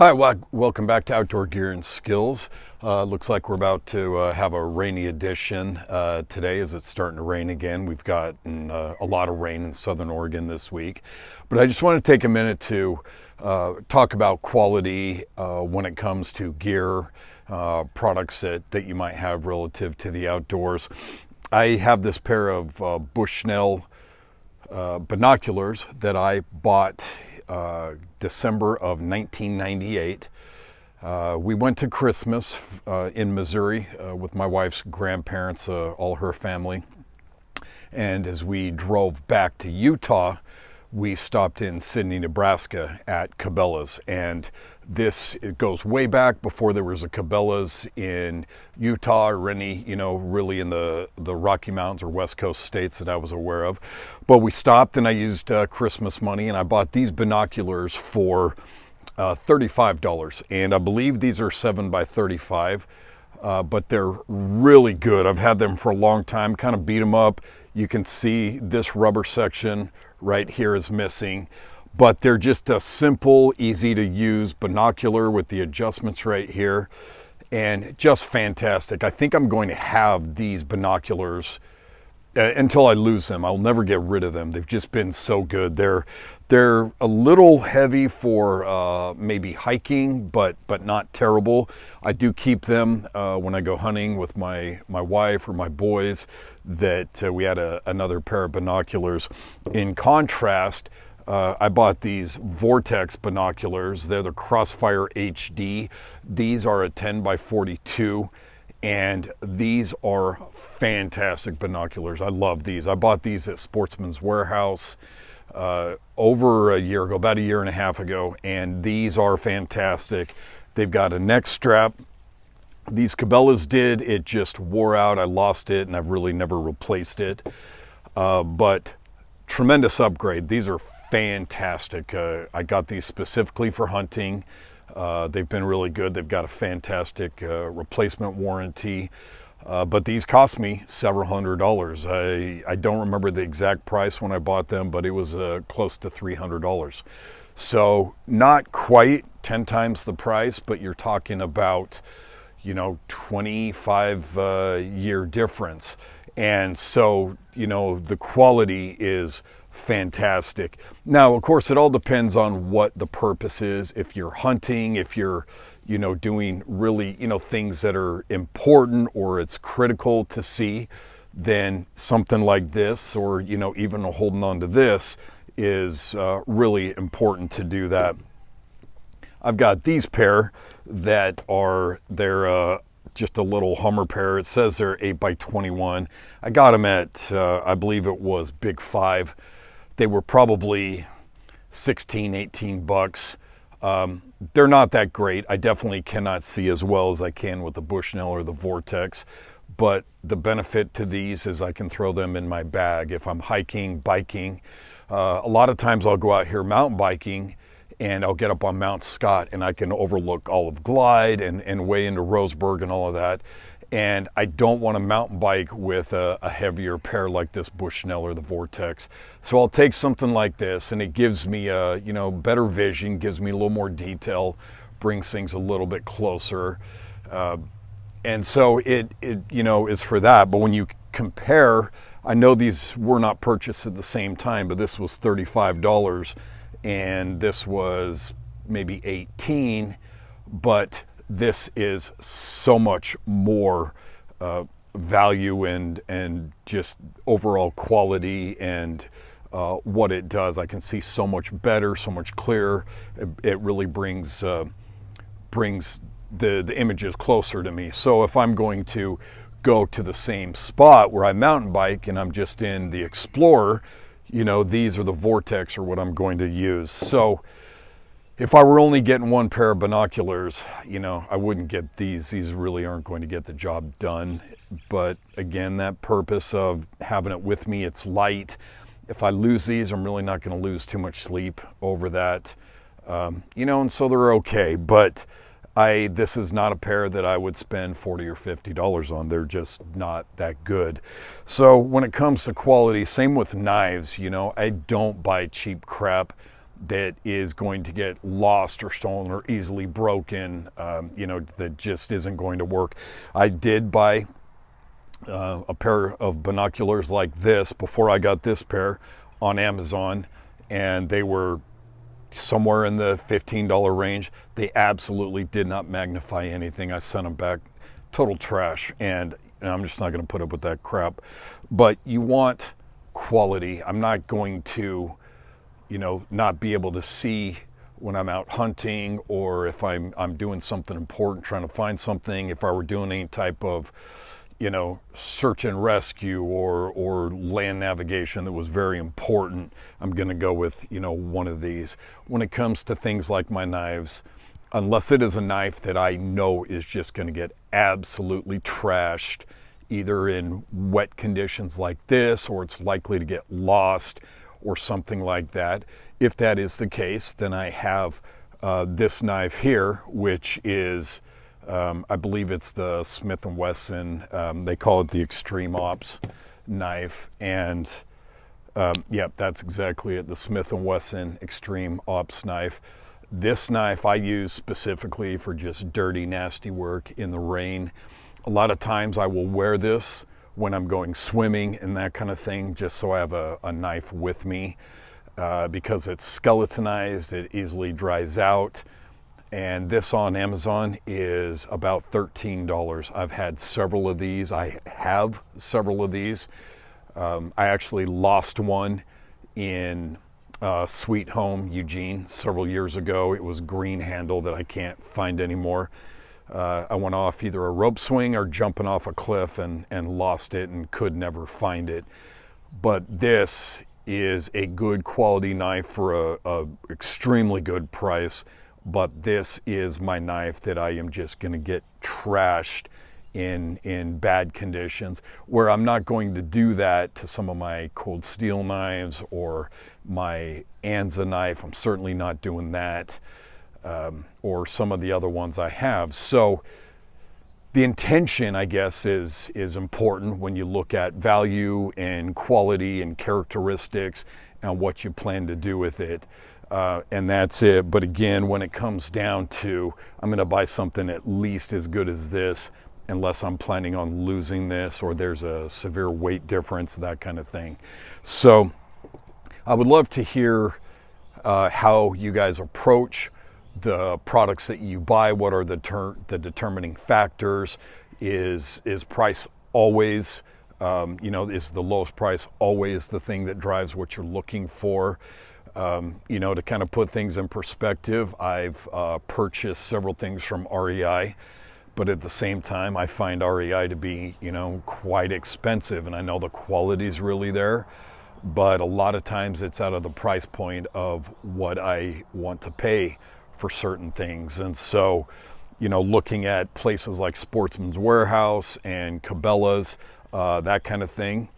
Hi, welcome back to Outdoor Gear and Skills. Looks like we're about to have a rainy edition today as it's starting to rain again. We've gotten a lot of rain in Southern Oregon this week. But I just want to take a minute to talk about quality when it comes to gear, products that you might have relative to the outdoors. I have this pair of Bushnell binoculars that I bought December of 1998. We went to Christmas in Missouri with my wife's grandparents, all her family. And as we drove back to Utah, we stopped in Sidney, Nebraska at Cabela's. And it goes way back before there was a Cabela's in Utah or any, really in the Rocky Mountains or West Coast states that I was aware of. But we stopped and I used Christmas money and I bought these binoculars for $35. And I believe these are 7x35, but they're really good. I've had them for a long time, kind of beat them up. You can see this rubber section right here is missing, but they're just a simple, easy to use binocular with the adjustments right here, and just fantastic. I think I'm going to have these binoculars until I lose them. I'll never get rid of them. They've just been so good. They're a little heavy for maybe hiking, but not terrible. I do keep them when I go hunting with my wife or my boys. That we had another pair of binoculars. In contrast, I bought these Vortex binoculars. They're the Crossfire HD. These are a 10x42. And these are fantastic binoculars. I love these. I bought these at Sportsmans Warehouse over a year ago, about a year and a half ago, and these are fantastic. They've got a neck strap. These Cabela's did. It just wore out. I lost it, and I've really never replaced it. But tremendous upgrade. These are fantastic. I got these specifically for hunting. They've been really good. They've got a fantastic replacement warranty. But these cost me several $100s. I don't remember the exact price when I bought them, but it was close to $300. So not quite 10 times the price, but you're talking about, 25 year difference. And so, the quality is fantastic. Now, of course, it all depends on what the purpose is. If you're hunting, if you're, doing really, things that are important or it's critical to see, then something like this or, even holding on to this is really important to do that. I've got these pair that they're just a little Hummer pair. It says they're 8x21. I got them at, I believe it was Big 5. They were probably 16, 18 bucks. They're not that great. I definitely cannot see as well as I can with the Bushnell or the Vortex, but the benefit to these is I can throw them in my bag if I'm hiking, biking. A lot of times I'll go out here mountain biking and I'll get up on Mount Scott and I can overlook Olive Glide and way into Roseburg and all of that. And I don't want to mountain bike with a heavier pair like this Bushnell or the Vortex. So I'll take something like this and it gives me better vision, gives me a little more detail, brings things a little bit closer. And so it is for that. But when you compare, I know these were not purchased at the same time, but this was $35 and this was maybe $18, but this is so much more value and just overall quality and what it does. I can see so much better, so much clearer. It really brings the images closer to me. So if I'm going to go to the same spot where I mountain bike and I'm just in the Explorer, these are the Vortex or what I'm going to use. So if I were only getting one pair of binoculars, I wouldn't get these. These really aren't going to get the job done. But again, that purpose of having it with me, it's light. If I lose these, I'm really not going to lose too much sleep over that. And so they're okay. But this is not a pair that I would spend $40 or $50 on. They're just not that good. So when it comes to quality, same with knives, I don't buy cheap crap. that is going to get lost or stolen or easily broken, that just isn't going to work. I did buy a pair of binoculars like this before I got this pair on Amazon, and they were somewhere in the $15 range. They absolutely did not magnify anything. I sent them back, total trash, and I'm just not going to put up with that crap. But you want quality. I'm not going to, not be able to see when I'm out hunting, or if I'm doing something important, trying to find something. If I were doing any type of search and rescue or land navigation that was very important, I'm going to go with, one of these. When it comes to things like my knives, unless it is a knife that I know is just going to get absolutely trashed, either in wet conditions like this, or it's likely to get lost or something like that. If that is the case, then I have this knife here, which is I believe it's the Smith & Wesson, they call it the Extreme Ops knife, and that's exactly it, the Smith & Wesson Extreme Ops knife. This knife I use specifically for just dirty, nasty work in the rain. A lot of times I will wear this when I'm going swimming and that kind of thing, just so I have a knife with me, because it's skeletonized, it easily dries out. And this on Amazon is about $13. I've had several of these. I have several of these. I actually lost one in Sweet Home, Eugene, several years ago. It was green handle that I can't find anymore. I went off either a rope swing or jumping off a cliff and lost it and could never find it. But this is a good quality knife for a extremely good price. But this is my knife that I am just going to get trashed in bad conditions, where I'm not going to do that to some of my cold steel knives or my Anza knife. I'm certainly not doing that, or some of the other ones I have. So the intention, I guess, is important when you look at value and quality and characteristics and what you plan to do with it. And that's it. But again, when it comes down to, I'm going to buy something at least as good as this, unless I'm planning on losing this or there's a severe weight difference, that kind of thing. So I would love to hear how you guys approach the products that you buy. What are the determining factors? Is price always, is the lowest price always the thing that drives what you're looking for? To kind of put things in perspective, I've purchased several things from REI, but at the same time, I find REI to be, quite expensive, and I know the quality's really there, but a lot of times it's out of the price point of what I want to pay for certain things. And so, looking at places like Sportsmans Warehouse and Cabela's, that kind of thing.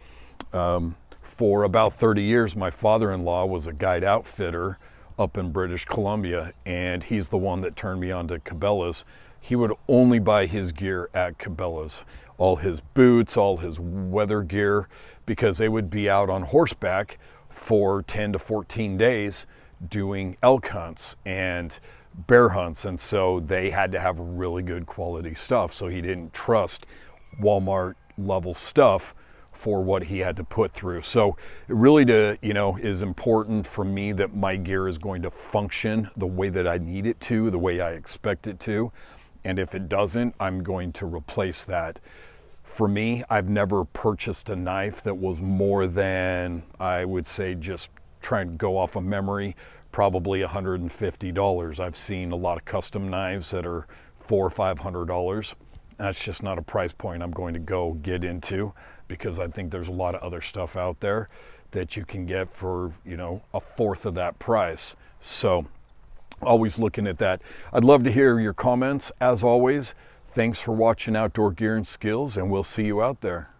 For about 30 years, my father-in-law was a guide outfitter up in British Columbia, and he's the one that turned me on to Cabela's. He would only buy his gear at Cabela's, all his boots, all his weather gear, because they would be out on horseback for 10 to 14 days doing elk hunts and bear hunts, and so they had to have really good quality stuff. So he didn't trust Walmart level stuff for what he had to put through. So it really is important for me that my gear is going to function the way that I need it to, the way I expect it to. And if it doesn't, I'm going to replace that. For me, I've never purchased a knife that was more than, I would say, just trying to go off of memory, probably $150. I've seen a lot of custom knives that are $400 or $500. That's just not a price point I'm going to go get into, because I think there's a lot of other stuff out there that you can get for, a fourth of that price. So always looking at that. I'd love to hear your comments. As always, thanks for watching Outdoor Gear and Skills, and we'll see you out there.